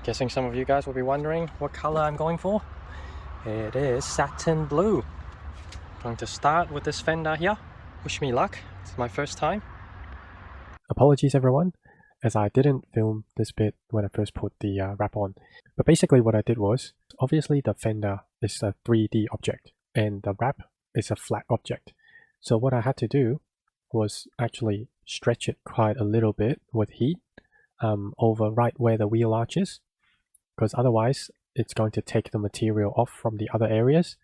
Guessing some of you guys will be wondering what color I'm going for. It is satin blue. I'm going to start with this Fender here. Wish me luck, it's my first time. Apologies everyone, as I didn't film this bit when I first put the wrap on. But basically what I did was, obviously the Fender is a 3D object and the wrap is a flat object. So what I had to do was actually stretch it quite a little bit with heat over right where the wheel arch is, because otherwise it's going to take the material off from the other areas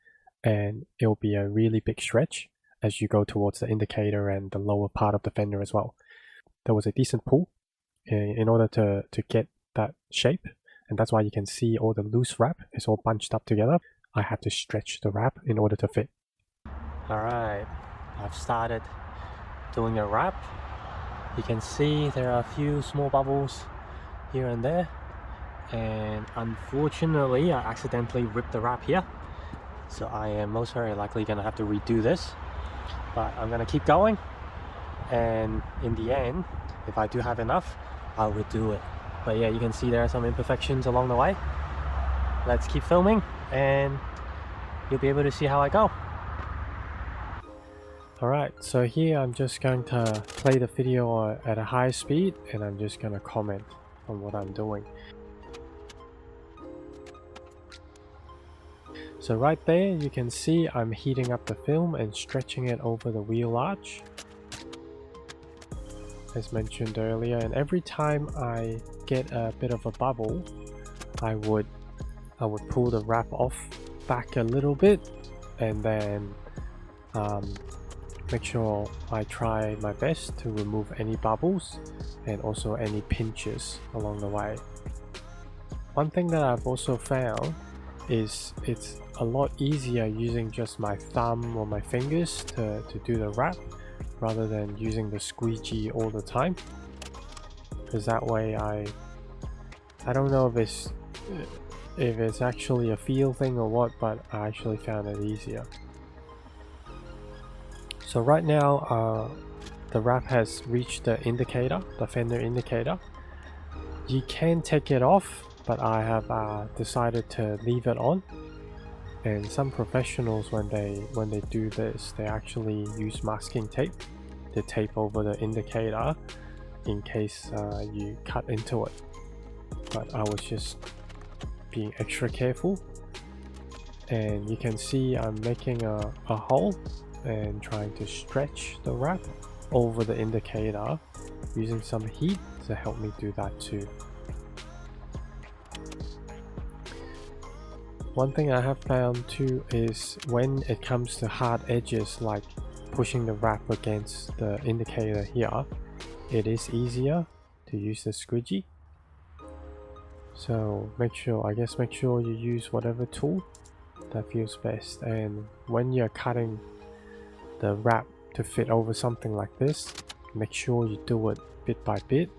and it will be a really big stretch as you go towards the indicator and the lower part of the fender as well. There was a decent pull in order to get that shape, and that's why you can see all the loose wrap is all bunched up together. I had to stretch the wrap in order to fit. Alright, I've started doing a wrap. You can see there are a few small bubbles here and there, and unfortunately I accidentally ripped the wrap here, so I am most very likely gonna have to redo this, but I'm gonna keep going, and in the end if I do have enough I'll redo it. But yeah, you can see there are some imperfections along the way. Let's keep filming and you'll be able to see how I go. Alright, so here I'm just going to play the video at a high speed and I'm just going to comment on what I'm doing. So right there you can see I'm heating up the film and stretching it over the wheel arch, as mentioned earlier, and every time I get a bit of a bubble I would pull the wrap off back a little bit and then make sure I try my best to remove any bubbles and also any pinches along the way. One thing that I've also found is it's a lot easier using just my thumb or my fingers to do the wrap rather than using the squeegee all the time, because that way I don't know if it's actually a feel thing or what, but I actually found it easier. So right now the wrap has reached the indicator, the fender indicator. You can take it off, but I have decided to leave it on. And some professionals, when they do this, they actually use masking tape to tape over the indicator in case you cut into it. But I was just being extra careful, and you can see I'm making a hole and trying to stretch the wrap over the indicator using some heat to help me do that too. One thing I have found too is when it comes to hard edges, like pushing the wrap against the indicator here, it is easier to use the squeegee. So make sure you use whatever tool that feels best, and when you're cutting the wrap to fit over something like this, make sure you do it bit by bit,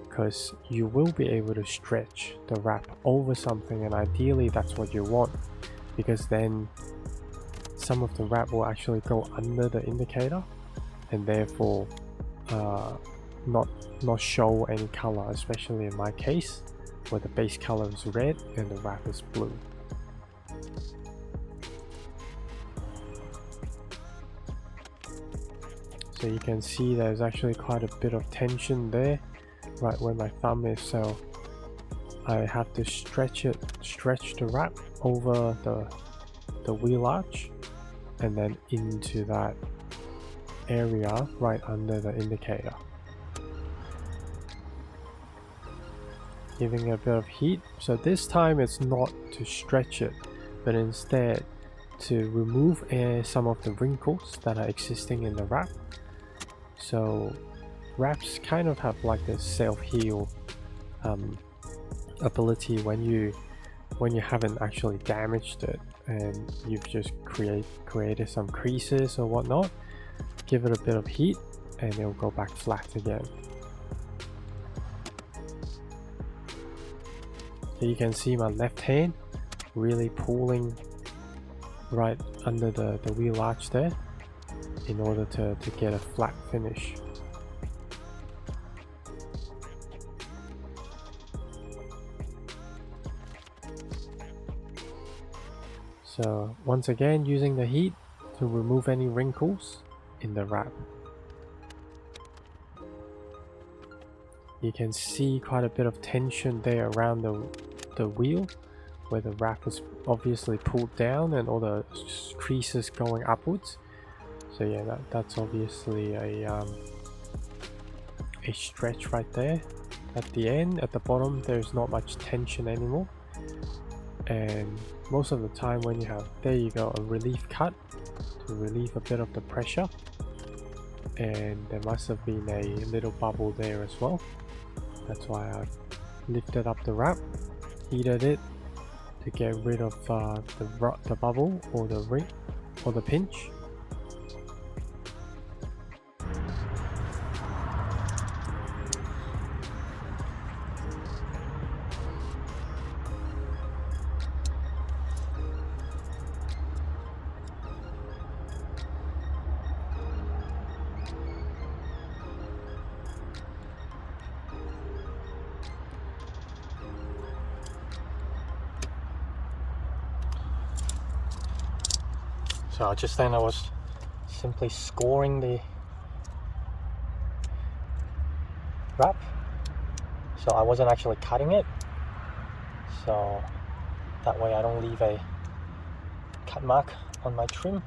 because you will be able to stretch the wrap over something, and ideally that's what you want, because then some of the wrap will actually go under the indicator and therefore not show any color, especially in my case where the base color is red and the wrap is blue. So you can see there's actually quite a bit of tension there right where my thumb is, so I have to stretch the wrap over the wheel arch and then into that area right under the indicator, giving it a bit of heat. So this time it's not to stretch it, but instead to remove some of the wrinkles that are existing in the wrap. So wraps kind of have like this self-heal ability when you haven't actually damaged it and you've just created some creases or whatnot. Give it a bit of heat and it'll go back flat again. So you can see my left hand really pulling right under the wheel arch there in order to get a flat finish. So once again, using the heat to remove any wrinkles in the wrap. You can see quite a bit of tension there around the wheel, where the wrap is obviously pulled down and all the creases going upwards. So yeah, that's obviously a stretch right there. At the end, at the bottom, there's not much tension anymore. And most of the time when you have, there you go, a relief cut to relieve a bit of the pressure. And there must have been a little bubble there as well. That's why I lifted up the wrap, heated it to get rid of the bubble or the ring or the pinch. So just then I was simply scoring the wrap, so I wasn't actually cutting it, so that way I don't leave a cut mark on my trim.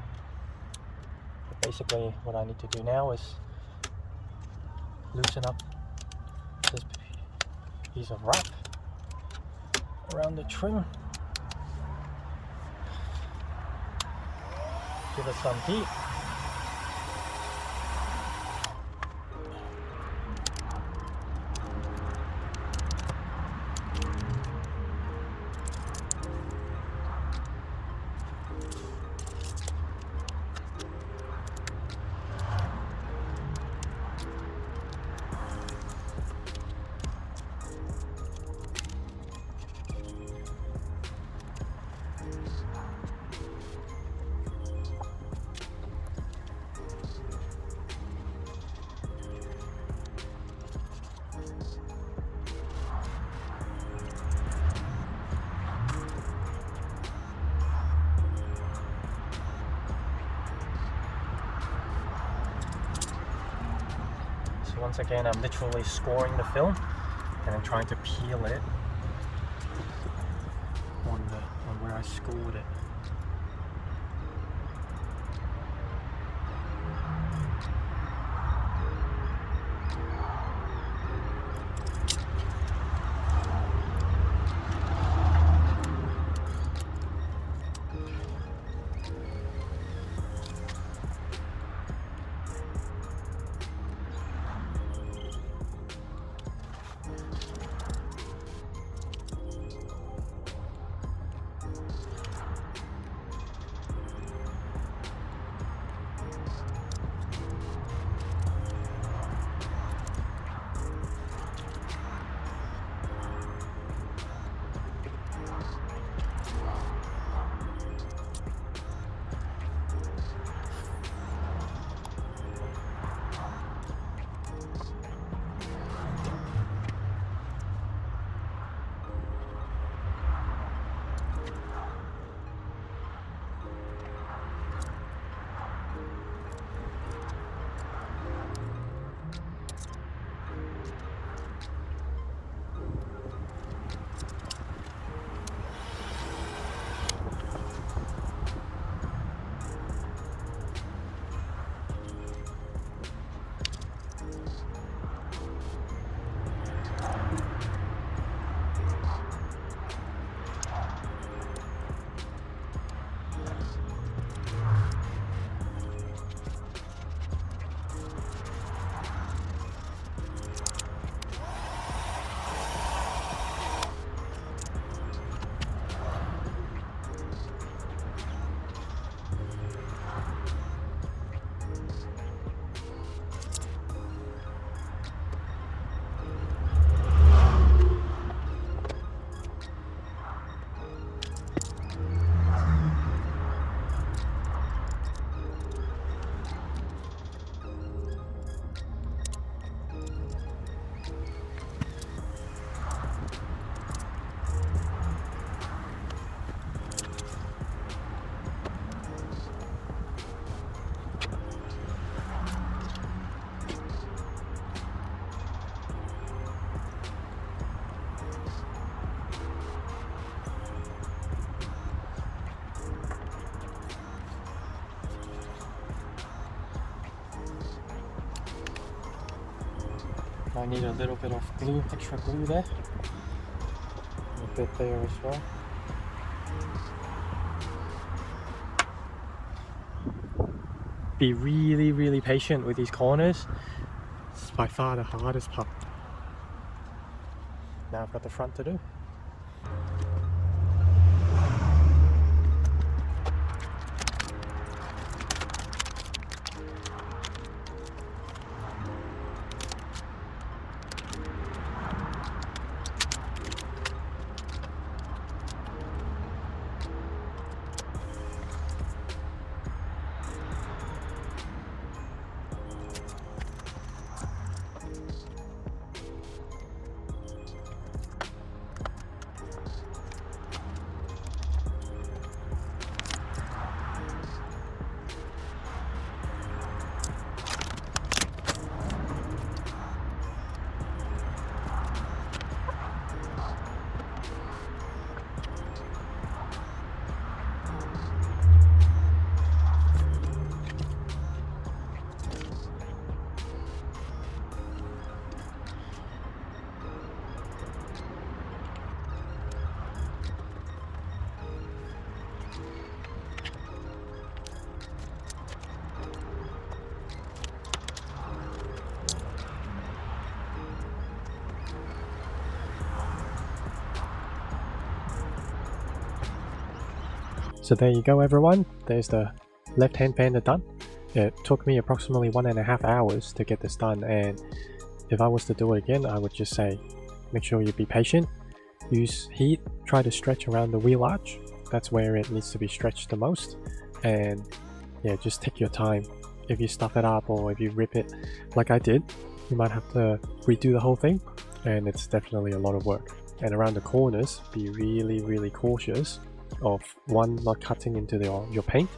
But basically what I need to do now is loosen up this piece of wrap around the trim, give it some heat. Once again, I'm literally scoring the film and I'm trying to peel it on where I scored it. I need a little bit of glue, extra glue there. A bit there as well. Be really patient with these corners. It's by far the hardest part. Now I've got the front to do. So there you go everyone, there's the left hand fender done. It took me approximately 1.5 hours to get this done, and if I was to do it again I would just say make sure you be patient, use heat, try to stretch around the wheel arch, that's where it needs to be stretched the most, and yeah, just take your time. If you stuff it up or if you rip it like I did, you might have to redo the whole thing, and it's definitely a lot of work. And around the corners, be really cautious of one, not cutting into your paint,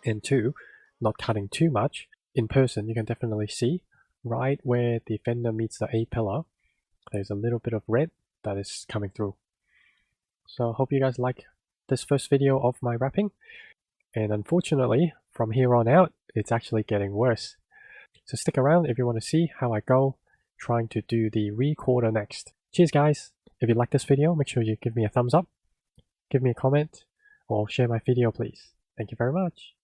and two, not cutting too much. In person you can definitely see right where the fender meets the A pillar, there's a little bit of red that is coming through. So I hope you guys like this first video of my wrapping, and unfortunately from here on out it's actually getting worse. So stick around if you want to see how I go trying to do the recorder next. Cheers guys! If you like this video, make sure you give me a thumbs up, give me a comment, or share my video please. Thank you very much.